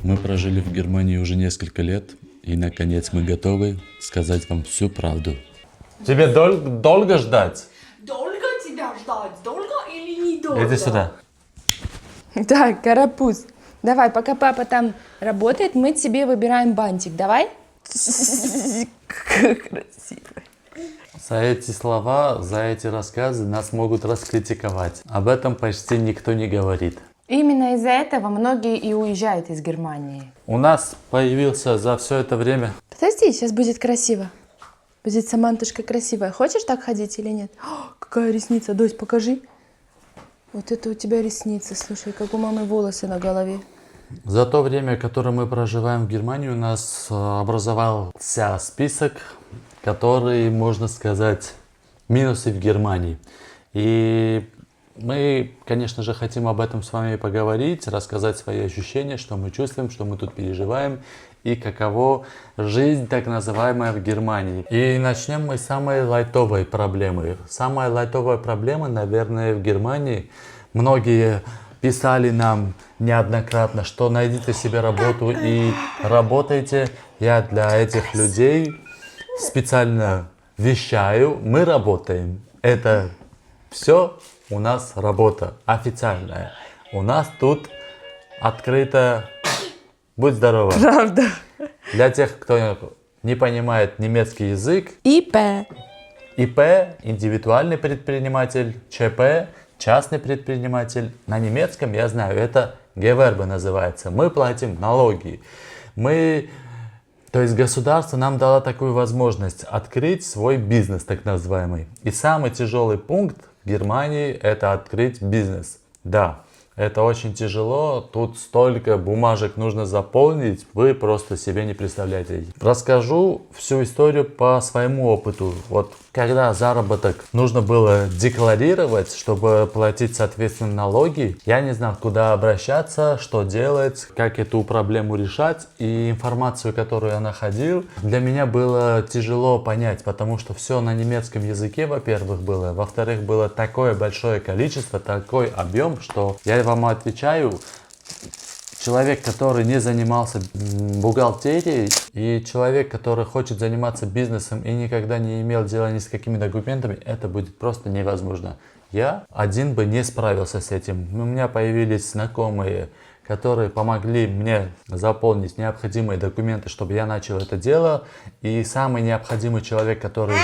Мы прожили в Германии уже несколько лет, и наконец мы готовы сказать вам всю правду. Тебе долго ждать? Долго тебя ждать? Долго или не долго? Иди сюда. Так, Карапуз, давай, пока папа там работает, мы тебе выбираем бантик, давай? Как красиво. За эти слова, за эти рассказы нас могут раскритиковать. Об этом почти никто не говорит. Именно из-за этого многие и уезжают из Германии. У нас появился за все это время... Подожди, сейчас будет красиво. Будет Самантушка красивая. Хочешь так ходить или нет? О, какая ресница, Дось, покажи. Вот это у тебя ресницы, слушай, как у мамы волосы на голове. За то время, которое мы проживаем в Германии, у нас образовался список, который, можно сказать, минусы в Германии. И мы, конечно же, хотим об этом с вами поговорить, рассказать свои ощущения, что мы чувствуем, что мы тут переживаем и каково жизнь так называемая в Германии. И начнем мы с самой лайтовой проблемы. Самая лайтовая проблема, наверное, в Германии. Многие писали нам неоднократно, что найдите себе работу и работайте. Я для этих людей специально вещаю, мы работаем. Это все у нас работа официальная. У нас тут открыто. Будь здорова. Правда. Для тех, кто не понимает немецкий язык, ИП. ИП, индивидуальный предприниматель, ЧП, частный предприниматель. На немецком, я знаю, это Gewerbe называется. Мы платим налоги. То есть государство нам дало такую возможность открыть свой бизнес, так называемый. И самый тяжелый пункт в Германии – это открыть бизнес. Да, это очень тяжело, тут столько бумажек нужно заполнить, вы просто себе не представляете. Расскажу всю историю по своему опыту. Вот когда заработок нужно было декларировать, чтобы платить, соответственно, налоги, я не знал, куда обращаться, что делать, как эту проблему решать. И информацию, которую я находил, для меня было тяжело понять, потому что все на немецком языке, во-первых, было. Во-вторых, было такое большое количество, такой объем, что я вам отвечаю, человек, который не занимался бухгалтерией, и человек, который хочет заниматься бизнесом и никогда не имел дела ни с какими документами, это будет просто невозможно. Я один бы не справился с этим. У меня появились знакомые, которые помогли мне заполнить необходимые документы, чтобы я начал это дело. И самый необходимый человек, который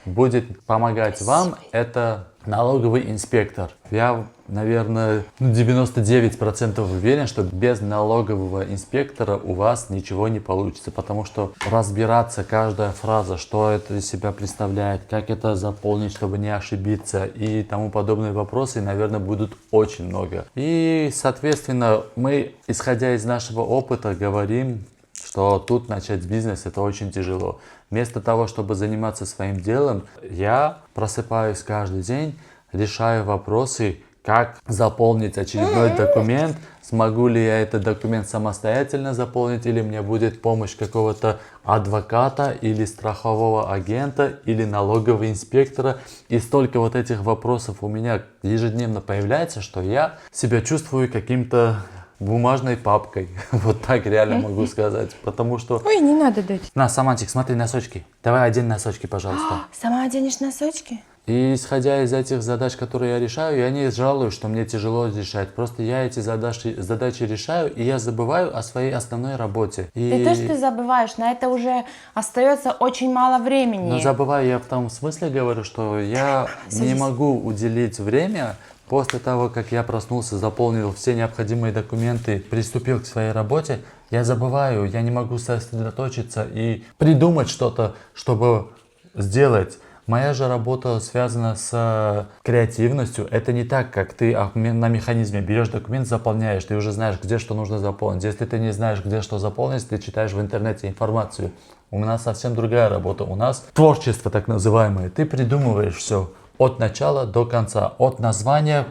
будет помогать вам, это налоговый инспектор. Я, наверное, 99% уверен, что без налогового инспектора у вас ничего не получится, потому что разбираться каждая фраза, что это из себя представляет, как это заполнить, чтобы не ошибиться и тому подобные вопросы, наверное, будут очень много. И, соответственно, мы, исходя из нашего опыта, говорим, что тут начать бизнес это очень тяжело. Вместо того, чтобы заниматься своим делом, я просыпаюсь каждый день, решаю вопросы, как заполнить очередной документ, смогу ли я этот документ самостоятельно заполнить, или мне будет помощь какого-то адвоката, или страхового агента, или налогового инспектора. И столько вот этих вопросов у меня ежедневно появляется, что я себя чувствую каким-то бумажной папкой. Вот так реально могу сказать. Потому что... Ой, не надо дать. На, Самантик, смотри носочки. Давай одень носочки, пожалуйста. Сама оденешь носочки? И исходя из этих задач, которые я решаю, я не жалуюсь, что мне тяжело решать. Просто я эти задачи решаю, и я забываю о своей основной работе. И то, что ты забываешь, на это уже остается очень мало времени. Но забываю я в том смысле говорю, что я не могу уделить время после того, как я проснулся, заполнил все необходимые документы, приступил к своей работе. Я забываю, я не могу сосредоточиться и придумать что-то, чтобы сделать. Моя же работа связана с креативностью. Это не так, как ты на механизме берешь документ, заполняешь, ты уже знаешь, где что нужно заполнить. Если ты не знаешь, где что заполнить, ты читаешь в интернете информацию. У нас совсем другая работа. У нас творчество так называемое. Ты придумываешь все от начала до конца. От названия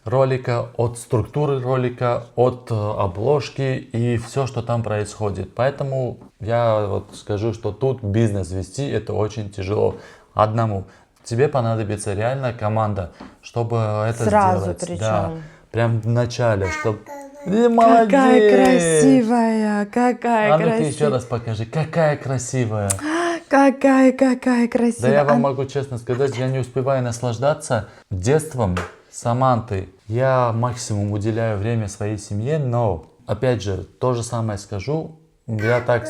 ролика, от структуры ролика, от обложки и все, что там происходит. Поэтому я вот скажу, что тут бизнес вести это очень тяжело. Одному. Тебе понадобится реально команда, чтобы это сразу сделать. причем. Да, прям в начале, чтобы... Молодец! Какая красивая, какая А ну ты еще красивая. раз покажи, какая красивая. Какая Да красивая. я вам могу честно сказать, я не успеваю наслаждаться детством Саманты. Я максимум уделяю время своей семье, но, опять же, то же самое скажу. Я так...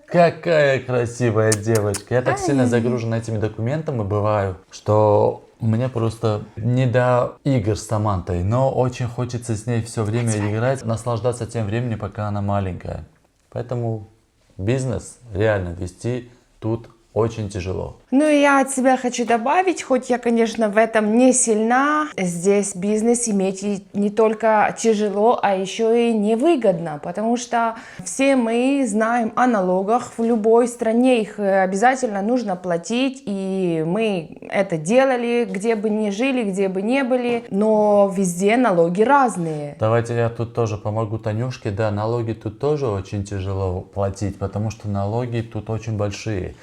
Какая красивая девочка. Я так сильно загружен этими документами бываю, что мне просто не до игр с Самантой, но очень хочется с ней все время играть, наслаждаться тем временем, пока она маленькая. Поэтому бизнес реально вести тут очень тяжело. Ну и я от себя хочу добавить, хоть я, конечно, в этом не сильна, здесь бизнес иметь и не только тяжело, а еще и невыгодно, потому что все мы знаем о налогах в любой стране, их обязательно нужно платить, и мы это делали, где бы ни жили, где бы ни были, но везде налоги разные. Давайте я тут тоже помогу Танюшке. Да, налоги тут тоже очень тяжело платить, потому что налоги тут очень большие.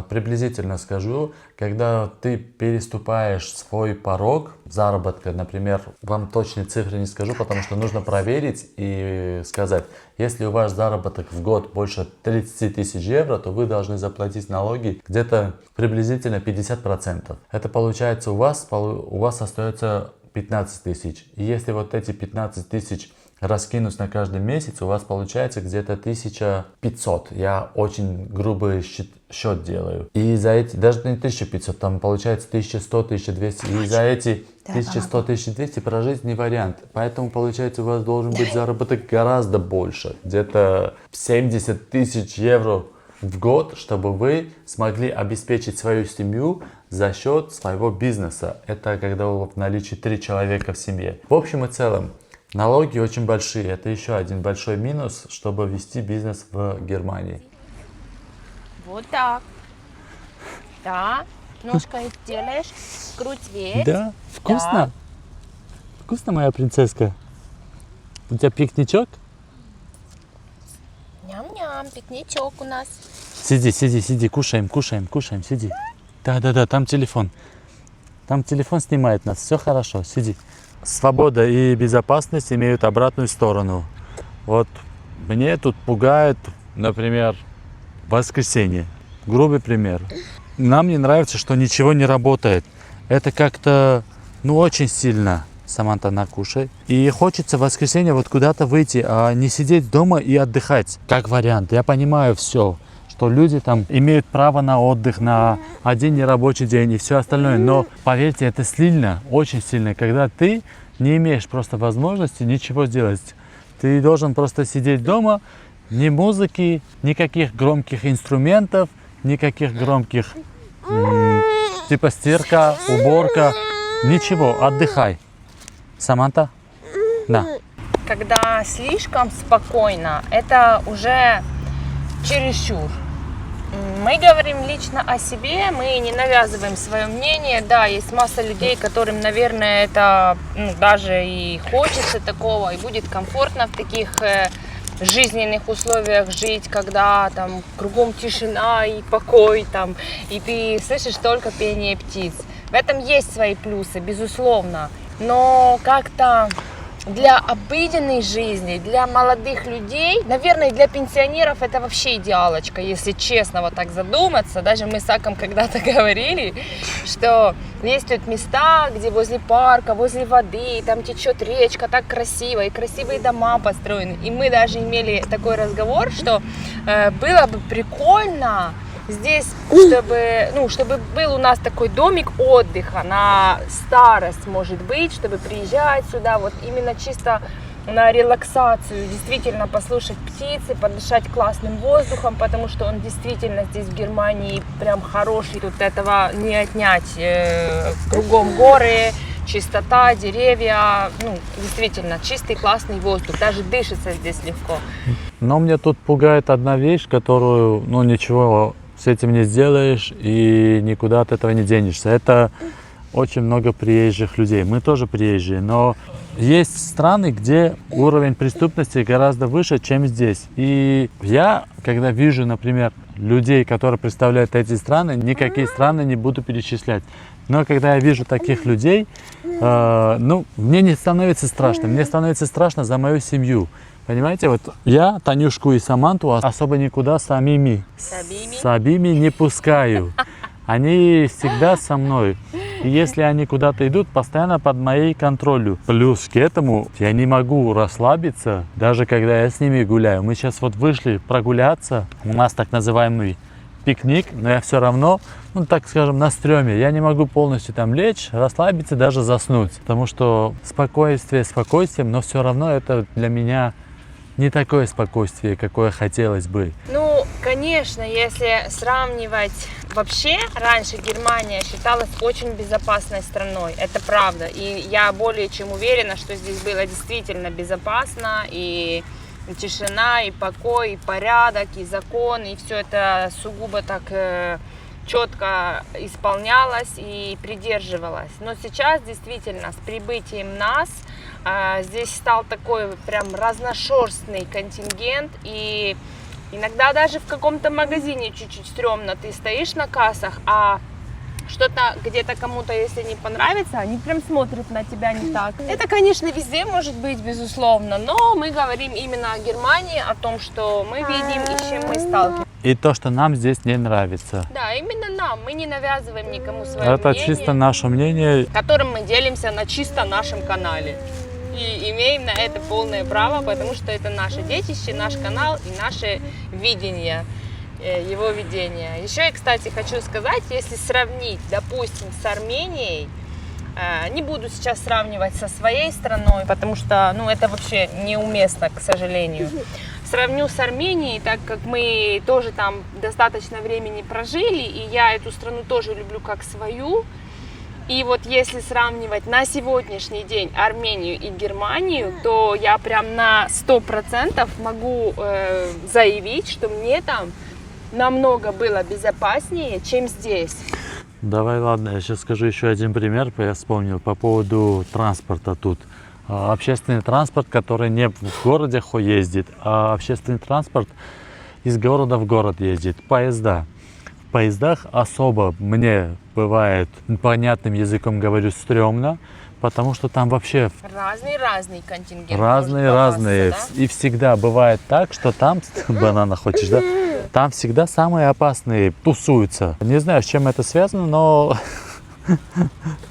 Приблизительно скажу, когда ты переступаешь свой порог заработка, например, вам точные цифры не скажу, потому что нужно проверить и сказать, если у вас заработок в год больше 30 тысяч евро, то вы должны заплатить налоги где-то приблизительно 50%. Это получается у вас остается 15 тысяч. И если вот эти 15 тысяч раскинуть на каждый месяц, у вас получается где-то 1500. Я очень грубый счет делаю. И за эти, даже не 1500, там получается 1100, 1200. И за эти 1100, 1200 прожить не вариант. Поэтому получается у вас должен быть заработок гораздо больше. Где-то 70 тысяч евро в год, чтобы вы смогли обеспечить свою семью за счет своего бизнеса. Это когда у вас в наличии 3 человека в семье. В общем и целом, налоги очень большие. Это еще один большой минус, чтобы вести бизнес в Германии. Вот так. Да. Ножкой делаешь. Круть вверх. Да, вкусно? Вкусно, моя принцесска? У тебя пикничок? Ням-ням. Пикничок у нас. Сиди, кушаем, сиди. Да, там телефон. Там телефон снимает нас, все хорошо, сиди. Свобода и безопасность имеют обратную сторону. Вот мне тут пугает, например, воскресенье. Грубый пример. Нам не нравится, что ничего не работает. Это как-то, очень сильно. Саманта, накушай. И хочется в воскресенье вот куда-то выйти, а не сидеть дома и отдыхать. Как вариант. Я понимаю все, что люди там имеют право на отдых, на один нерабочий день и все остальное. Но поверьте, это сильно, очень сильно, когда ты не имеешь просто возможности ничего сделать. Ты должен просто сидеть дома, ни музыки, никаких громких инструментов, никаких громких типа стирка, уборка, ничего, отдыхай. Саманта? Да. Когда слишком спокойно, это уже чересчур. Мы говорим лично о себе, мы не навязываем свое мнение. Да, есть масса людей, которым, наверное, это даже и хочется такого, и будет комфортно в таких жизненных условиях жить, когда там кругом тишина и покой, там, и ты слышишь только пение птиц. В этом есть свои плюсы, безусловно, но как-то для обыденной жизни, для молодых людей, наверное, для пенсионеров это вообще идеалочка, если честно вот так задуматься. Даже мы с Аком когда-то говорили, что есть тут места, где возле парка, возле воды, там течет речка, так красиво, и красивые дома построены. И мы даже имели такой разговор, что было бы прикольно здесь, чтобы был у нас такой домик отдыха на старость, может быть, чтобы приезжать сюда вот именно чисто на релаксацию, действительно послушать птицы, подышать классным воздухом, потому что он действительно здесь в Германии прям хороший, тут этого не отнять, кругом горы, чистота, деревья, действительно чистый классный воздух, даже дышится здесь легко. Но мне тут пугает одна вещь, которую, ничего с этим не сделаешь и никуда от этого не денешься. Это очень много приезжих людей. Мы тоже приезжие, но есть страны, где уровень преступности гораздо выше, чем здесь. И я, когда вижу, например, людей, которые представляют эти страны, никакие страны не буду перечислять. Но когда я вижу таких людей, ну, мне не становится страшно. Мне становится страшно за мою семью. Понимаете, вот я Танюшку и Саманту особо никуда с обими не пускаю. Они всегда со мной. И если они куда-то идут, постоянно под моей контролью. Плюс к этому я не могу расслабиться, даже когда я с ними гуляю. Мы сейчас вот вышли прогуляться. У нас так называемый пикник, но я все равно, ну так скажем, на стреме. Я не могу полностью там лечь, расслабиться, даже заснуть. Потому что спокойствие спокойствием, но все равно это для меня не такое спокойствие, какое хотелось бы. Ну, конечно, если сравнивать вообще, раньше Германия считалась очень безопасной страной, это правда. И я более чем уверена, что здесь было действительно безопасно, и тишина, и покой, и порядок, и закон, и все это сугубо так четко исполнялось и придерживалось. Но сейчас действительно с прибытием нас здесь стал такой прям разношерстный контингент, и иногда даже в каком-то магазине чуть-чуть стрёмно, ты стоишь на кассах, а что-то где-то кому-то, если не понравится, они прям смотрят на тебя не так. Это, конечно, везде может быть, безусловно, но мы говорим именно о Германии, о том, что мы видим и с чем мы сталкиваемся. И то, что нам здесь не нравится. Да, именно нам. Мы не навязываем никому свое Это мнение, чисто наше мнение. которым мы делимся на чисто нашем канале. И имеем на это полное право, потому что это наше детище, наш канал и наше видение, его ведения. Еще я, кстати, хочу сказать, если сравнить, допустим, с Арменией, не буду сейчас сравнивать со своей страной, потому что, ну, это вообще неуместно, к сожалению. Сравню с Арменией, так как мы тоже там достаточно времени прожили, и я эту страну тоже люблю как свою. И вот если сравнивать на сегодняшний день Армению и Германию, то я прям на 100% могу заявить, что мне там намного было безопаснее, чем здесь. Давай, ладно, я сейчас скажу еще один пример, я вспомнил по поводу транспорта тут. Общественный транспорт, который не в городе ездит, а общественный транспорт из города в город ездит, поезда. В поездах особо мне бывает, понятным языком говорю, стрёмно, потому что там вообще Разный контингент. разные. Да? И всегда бывает так, что там, банана хочешь, да? Там всегда самые опасные тусуются. Не знаю, с чем это связано, но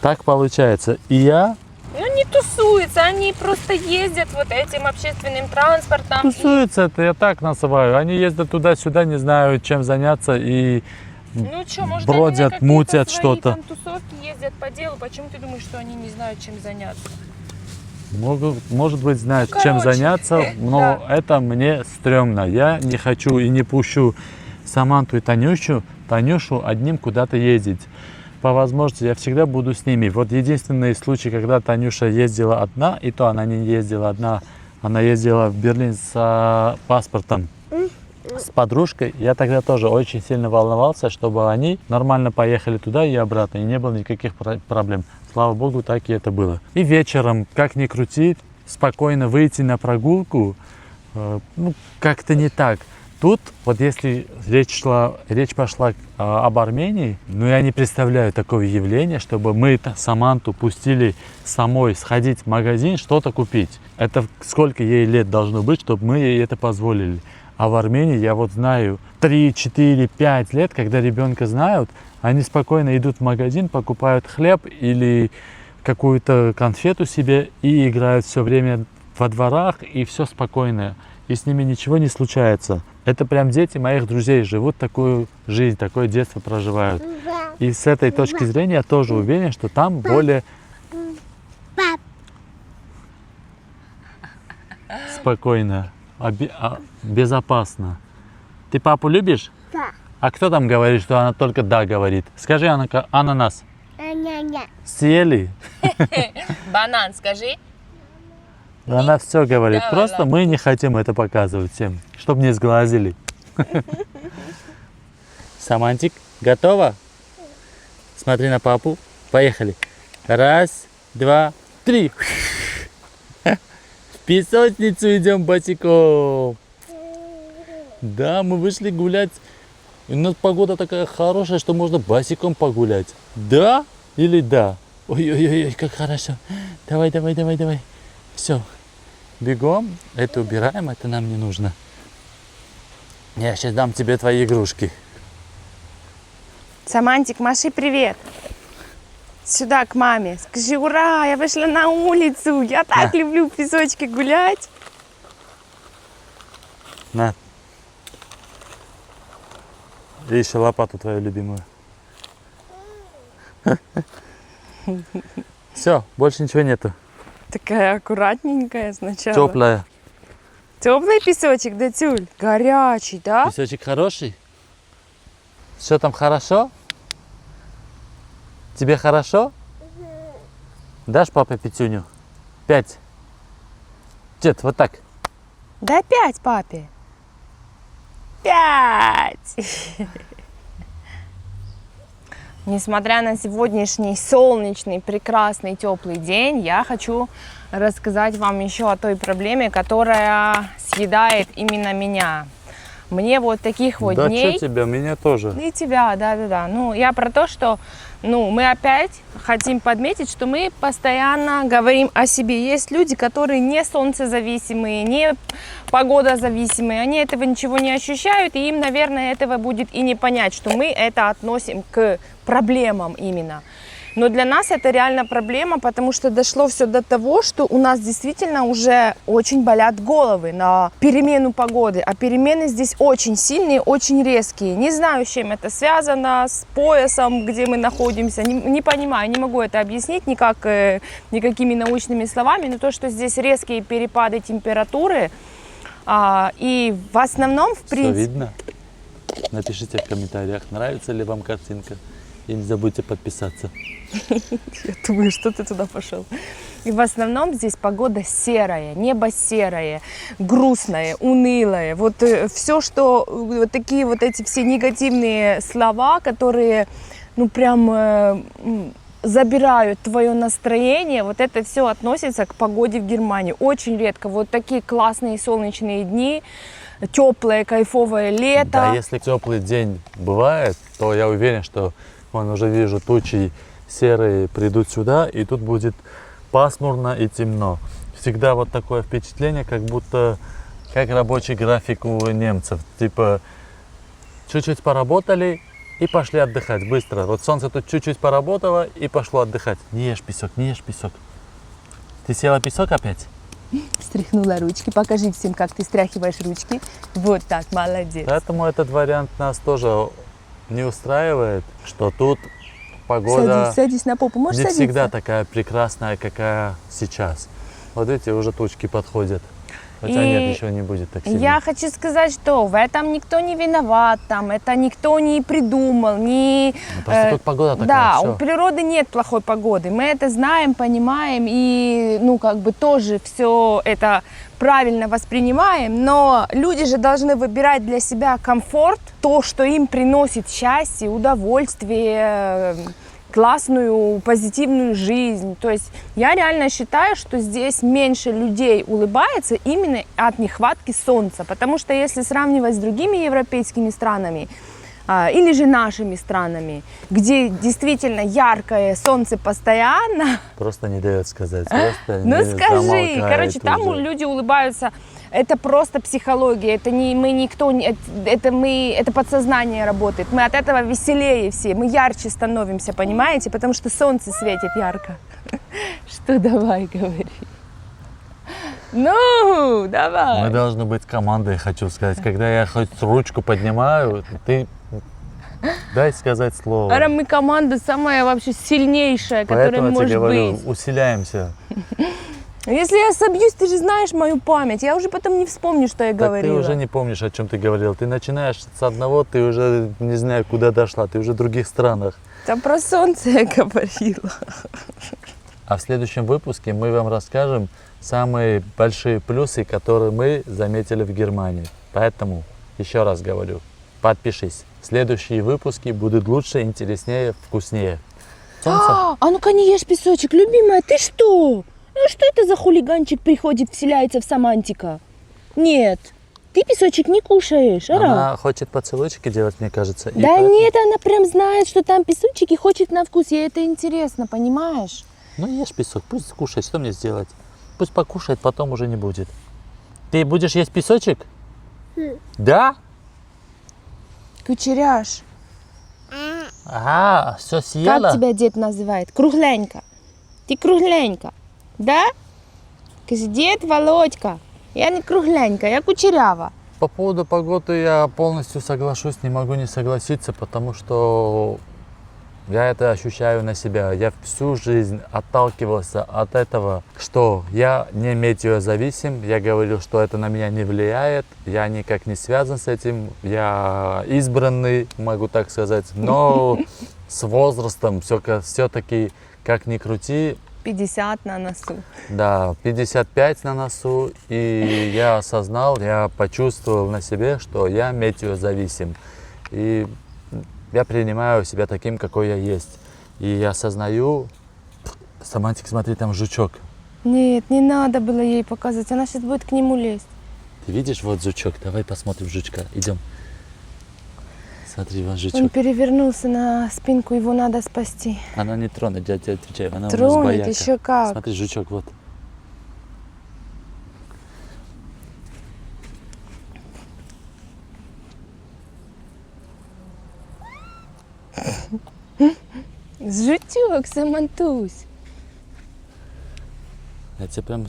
так получается. И я... Ну не тусуются, они просто ездят вот этим общественным транспортом. Тусуются, это я так называю. Они ездят туда-сюда, не знаю, чем заняться, и Ну что, может, бродят, они на какие-то мутят свои что-то. там тусовки ездят по делу. Почему ты думаешь, что они не знают, чем заняться? Может быть, знают, чем Короче, заняться, но это мне стрёмно. Я не хочу и не пущу Саманту и Танюшу одним куда-то ездить. По возможности я всегда буду с ними. Вот единственный случай, когда Танюша ездила одна, и то она не ездила одна, она ездила в Берлин с паспортом, с подружкой. Я тогда тоже очень сильно волновался, чтобы они нормально поехали туда и обратно, и не было никаких проблем. Слава богу, так и это было. И вечером, как ни крути, спокойно выйти на прогулку, ну, как-то не так. Тут, вот если речь пошла об Армении, ну я не представляю такого явления, чтобы мы Саманту пустили самой сходить в магазин, что-то купить. Это сколько ей лет должно быть, чтобы мы ей это позволили. А в Армении я вот знаю 3, 4, 5 лет, когда ребенка знают, они спокойно идут в магазин, покупают хлеб или какую-то конфету себе и играют все время во дворах, и все спокойно. И с ними ничего не случается. Это прям дети моих друзей живут такую жизнь, такое детство проживают. И с этой точки зрения я тоже уверен, что там более спокойно, безопасно. Ты папу любишь? Да. А кто там говорит, что она только да говорит? Скажи, ананас. Съели? Банан, скажи. Она все говорит. Давай, Просто ладно. мы не хотим это показывать всем, чтобы не сглазили. Самантик, готова? Смотри на папу. Поехали. 1, 2, 3. В песочницу идем босиком. Да, мы вышли гулять. И у нас погода такая хорошая, что можно босиком погулять. Да? Или да. Ой-ой-ой, как хорошо. Давай, давай, давай, давай. Все. Бегом. Это убираем, это нам не нужно. Я сейчас дам тебе твои игрушки. Самантик, маши привет. Сюда, к маме. Скажи, ура, я вышла на улицу. Я так люблю в песочке гулять. На. И еще лопату твою любимую. Все, больше ничего нету. Такая аккуратненькая сначала. Теплая. Теплый песочек, да, Тюль? Горячий, да? Песочек хороший? Все там хорошо? Тебе хорошо? Дашь папе пятюню? 5. Дед, вот так. Да 5 папе. 5. Несмотря на сегодняшний солнечный, прекрасный, теплый день, я хочу рассказать вам еще о той проблеме, которая съедает именно меня. Мне вот таких вот Да дней... что тебя, меня тоже. И тебя, да. Ну, я про то, что мы опять хотим подметить, что мы постоянно говорим о себе. Есть люди, которые не солнцезависимые, не погодозависимые, они этого ничего не ощущают, и им, наверное, этого будет и не понять, что мы это относим к проблемам именно. Но для нас это реально проблема, потому что дошло все до того, что у нас действительно уже очень болят головы на перемену погоды. А перемены здесь очень сильные, очень резкие. Не знаю, с чем это связано, с поясом, где мы находимся. Не понимаю, не могу это объяснить никакими научными словами. Но то, что здесь резкие перепады температуры. И в основном, в принципе... Все видно? Напишите в комментариях, нравится ли вам картинка. И не забудьте подписаться. Я думаю, что ты туда пошел. И в основном здесь погода серая, небо серое, грустное, унылое. Вот все, что вот такие вот эти все негативные слова, которые, прям забирают твое настроение, вот это все относится к погоде в Германии. Очень редко вот такие классные солнечные дни, теплое, кайфовое лето. Да, если теплый день бывает, то я уверен, что уже вижу тучи серые придут сюда, и тут будет пасмурно и темно. Всегда вот такое впечатление, как будто как рабочий график у немцев. Типа чуть-чуть поработали и пошли отдыхать быстро. Вот солнце тут чуть-чуть поработало и пошло отдыхать. Не ешь песок, не ешь песок. Ты съела песок опять? Встряхнула ручки. Покажи всем, как ты стряхиваешь ручки. Вот так, молодец. Поэтому этот вариант нас тоже не устраивает, что тут погода Садись на попу. Можешь не садиться? всегда такая прекрасная, какая сейчас. Вот эти уже тучки подходят. Хотя нет, еще не будет так сильно. Я хочу сказать, что в этом никто не виноват, это никто не придумал, Просто тут погода такая. Да, всё. у природы нет плохой погоды, мы это знаем, понимаем и, тоже все это правильно воспринимаем, но люди же должны выбирать для себя комфорт, то, что им приносит счастье, удовольствие, классную, позитивную жизнь. То есть я реально считаю, что здесь меньше людей улыбается именно от нехватки солнца. Потому что если сравнивать с другими европейскими странами, или же нашими странами, где действительно яркое солнце постоянно. Просто не дает сказать. Просто Скажи, замолкает там уже. люди улыбаются. Это просто психология, это подсознание работает. Мы от этого веселее все, мы ярче становимся, понимаете? Потому что солнце светит ярко. Что давай, говори. Ну, давай. Мы должны быть командой, хочу сказать. Когда я хоть ручку поднимаю, ты дай сказать слово. Ара, мы команда самая вообще сильнейшая, которая Поэтому я может тебе говорю, быть. усиляемся. Если я собьюсь, ты же знаешь мою память. Я уже потом не вспомню, что я Так говорила. ты уже не помнишь, о чем ты говорил. Ты начинаешь с одного, ты уже не знаю, куда дошла. Ты уже в других странах. Там про солнце я говорила. А в следующем выпуске мы вам расскажем самые большие плюсы, которые мы заметили в Германии. Поэтому, еще раз говорю, подпишись. Следующие выпуски будут лучше, интереснее, вкуснее. Солнце? А ну-ка не ешь песочек, любимая, ты что? Ну что это за хулиганчик приходит, вселяется в Самантика? Нет. Ты песочек не кушаешь, Ара? Она хочет поцелуйчики делать, мне кажется. и Да поэтому- нет, она прям знает, что там песочек и хочет на вкус. Ей это интересно, понимаешь? Ну ешь песок, пусть кушает, что мне сделать? Пусть покушает, потом уже не будет. Ты будешь есть песочек? Да? Кучеряш, Ага, все съела? как тебя дед называет? Кругленька. Ты кругленька, да? Скажи, дед Володька, я не кругленька, я кучерява. По поводу погоды я полностью соглашусь, не могу не согласиться, потому что я это ощущаю на себя. Я всю жизнь отталкивался от этого, что я не метеозависим. Я говорил, что это на меня не влияет. Я никак не связан с этим. Я избранный, могу так сказать. Но с возрастом все-таки, как ни крути, 50 на носу. да, 55 на носу, и я осознал, я почувствовал на себе, что я метеозависим. И я принимаю себя таким, какой я есть. И я осознаю... Самантик, смотри, там жучок. Нет, не надо было ей показывать, она сейчас будет к нему лезть. Ты видишь, вот жучок, давай посмотрим жучка, идем. Смотри, вон Он жучок. перевернулся на спинку, его надо спасти. Она не тронет, я тебе отвечаю, она у нас Тронет, бояка. еще как. Смотри, жучок, вот. Жутюк, Самантусь. Я тебе прям...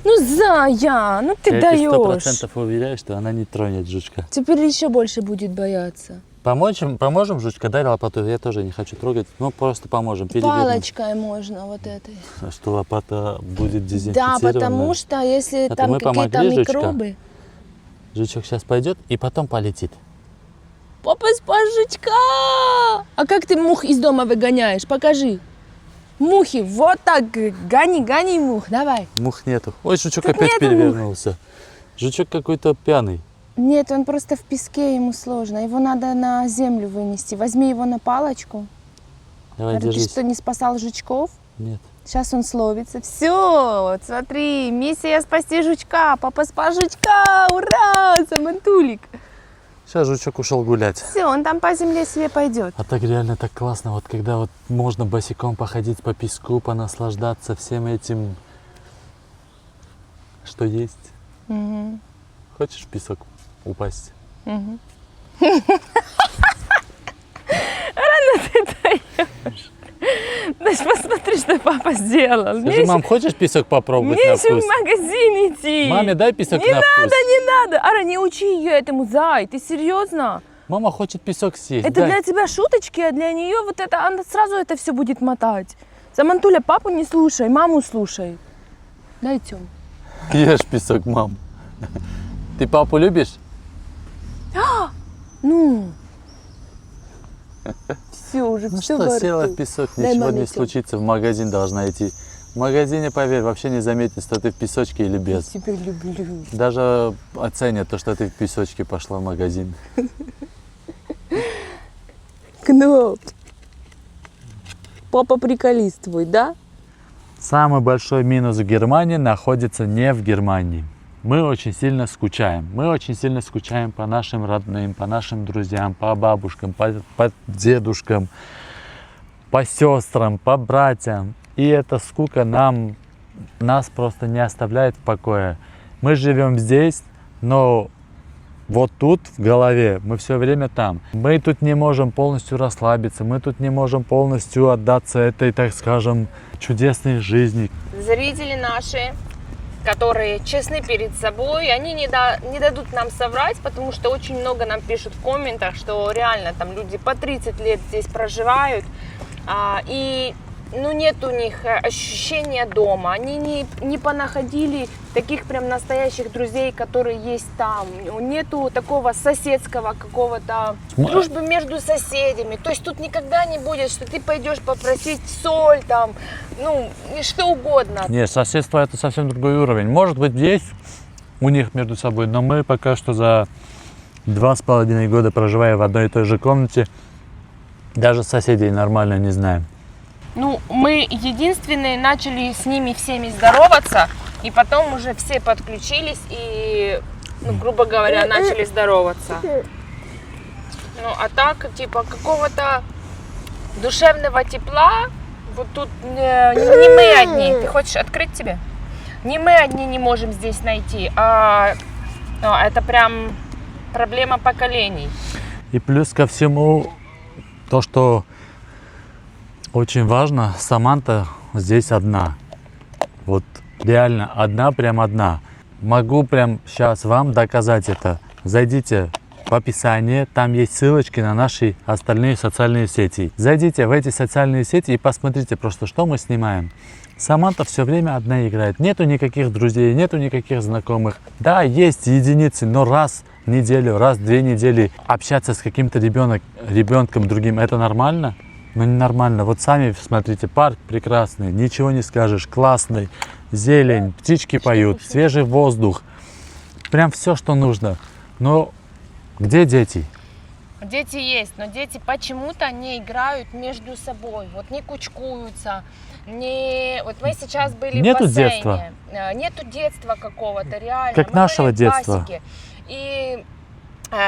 Ну, Зая, ну ты я тебе даешь. 100% уверяю, что она не тронет жучка. Теперь еще больше будет бояться. Поможем жучка, дай лопату, я тоже не хочу трогать, ну просто поможем, перевернем. Палочкой можно вот этой. Что лопата будет Да, дезинфицирована. потому что если Это там мы какие-то помогли, Жучка? микробы... Жучок сейчас пойдет и потом полетит. Папа, спас жучка! А как ты мух из дома выгоняешь? Покажи. Мухи, вот так, гони мух, давай. Мух нету. Ой, жучок Тут опять нету перевернулся. Жучок какой-то пьяный. Нет, он просто в песке, ему сложно. Его надо на землю вынести. Возьми его на палочку. Давай, Говорит, ты держись. что, не спасал жучков? Нет. Сейчас он словится. Все, вот смотри, миссия спасти жучка. Папа спас жучка, ура, Самантулик. Сейчас жучок ушел гулять. Все, он там по земле себе пойдет. А так реально так классно, вот когда вот можно босиком походить по песку, понаслаждаться всем этим, что есть. Мгм. Хочешь в песок упасть? Значит, посмотри, что папа сделал. Скажи, мам, хочешь песок попробовать Мне на еще в вкус? магазин идти. Маме дай песок Не на вкус. надо, не надо. Ара, не учи ее этому, Зай. Ты серьезно? Мама хочет песок съесть. Это дай. для тебя шуточки, а для нее вот это, она сразу это все будет мотать. Самантуля, папу не слушай, маму слушай. Дай, Тём. Ешь песок, мам. Ты папу любишь? Ну. Все, уже Ну все что, села в песок, Дай ничего маме не Тём. случится, в магазин должна идти. В магазине, поверь, вообще не заметит, что ты в песочке или без. Тебя люблю. Даже оценят то, что ты в песочке пошла в магазин. Кноп. Папа приколист твой, да? Самый большой минус в Германии находится не в Германии. Мы очень сильно скучаем. Мы очень сильно скучаем по нашим родным, по нашим друзьям, по бабушкам, по дедушкам, по сестрам, по братьям. И эта скука нас просто не оставляет в покое. Мы живем здесь, но вот тут в голове мы все время там. Мы тут не можем полностью расслабиться, мы тут не можем полностью отдаться этой, так скажем, чудесной жизни. Зрители наши, которые честны перед собой, они не дадут нам соврать, потому что очень много нам пишут в комментах, что реально там люди по 30 лет здесь проживают, и ну, нет у них ощущения дома, они не понаходили таких прям настоящих друзей, которые есть там, нету такого соседского какого-то дружбы между соседями, то есть тут никогда не будет, что ты пойдешь попросить соль там, ну, и что угодно. Нет, соседство это совсем другой уровень. Может быть, есть у них между собой, но мы пока что за 2,5 года, проживая в одной и той же комнате, даже соседей нормально не знаем. Ну, мы единственные начали с ними всеми здороваться, и потом уже все подключились, и ну, грубо говоря, начали здороваться. Ну, а так, типа, какого-то душевного тепла, вот тут не мы одни. Ты хочешь открыть тебе? Не мы одни не можем здесь найти, а это прям проблема поколений. И плюс ко всему, то, что очень важно, Саманта здесь одна. Вот реально одна, прям одна. Могу прям сейчас вам доказать это. Зайдите в описание, там есть ссылочки на наши остальные социальные сети. Зайдите в эти социальные сети и посмотрите просто, что мы снимаем. Саманта все время одна играет. Нету никаких друзей, нету никаких знакомых. Да, есть единицы, но раз в неделю, раз в 2 недели общаться с каким-то ребенком другим, это нормально? Ну, ненормально. Вот сами смотрите, парк прекрасный, ничего не скажешь, классный, зелень, птички поют, свежий воздух. Прям все, что нужно. Но где дети? Дети есть, но дети почему-то не играют между собой, вот не кучкуются, не... Вот мы сейчас были Нету в бассейне. детства. Нету детства какого-то, реально. Как Мы нашего были в детства. басике. И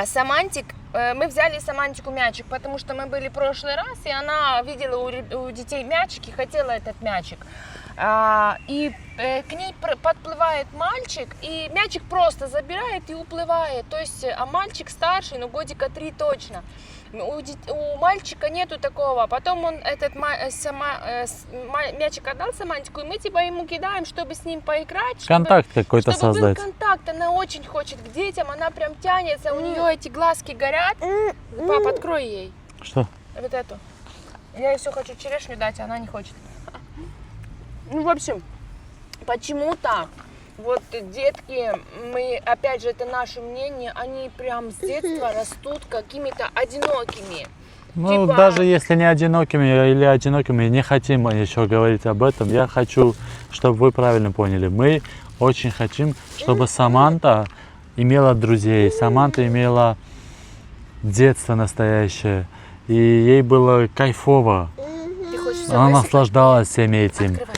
Самантик, мы взяли Самантику мячик, потому что мы были в прошлый раз, и она видела у детей мячик и хотела этот мячик. И к ней подплывает мальчик, и мячик просто забирает и уплывает. То есть, а мальчик старший, ну годика 3 точно. У мальчика нету такого. Потом он этот мячик отдал Самантику, и мы типа ему кидаем, чтобы с ним поиграть. Контакт какой-то чтобы создать. был контакт. Она очень хочет к детям, она прям тянется, у нее эти глазки горят. Пап, открой ей Что? вот эту. Я ей все хочу черешню дать, а она не хочет. Ну, в общем, почему-то вот детки, мы, опять же, это наше мнение, они прям с детства растут какими-то одинокими. Ну, Типа- даже если не одинокими или одинокими, не хотим еще говорить об этом. Я хочу, чтобы вы правильно поняли. Мы очень хотим, чтобы Саманта имела друзей, Саманта имела детство настоящее. И ей было кайфово. Ты хочешь всё Она высыпать? наслаждалась всем этим. Открывай.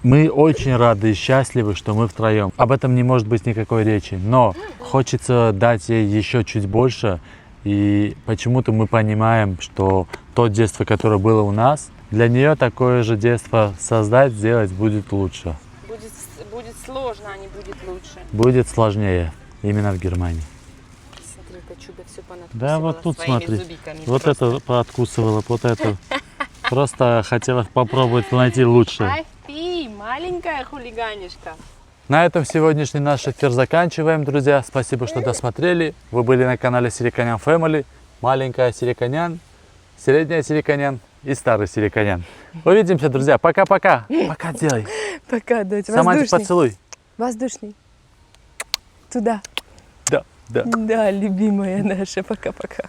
Мы очень рады и счастливы, что мы втроем. Об этом не может быть никакой речи. Но хочется дать ей еще чуть больше. И почему-то мы понимаем, что то детство, которое было у нас, для нее такое же детство создать, сделать будет лучше. Будет сложно, а не будет лучше. Будет сложнее. Именно в Германии. Смотри, это чудо все понадкусывало. Да, вот тут своими смотри. зубиками Вот просто. это пооткусывала, вот это. Просто хотела попробовать найти лучше. Ай, ты, маленькая хулиганишка. На этом сегодняшний наш эфир заканчиваем, друзья. Спасибо, что досмотрели. Вы были на канале Сириканян Family. Маленькая Сириканян, средняя Сириканян и старый Сириканян. Увидимся, друзья. Пока-пока. Пока делай. Пока, дочь. Самантик, поцелуй. Воздушный. Туда. Да, да. Да, любимая наша. Пока-пока.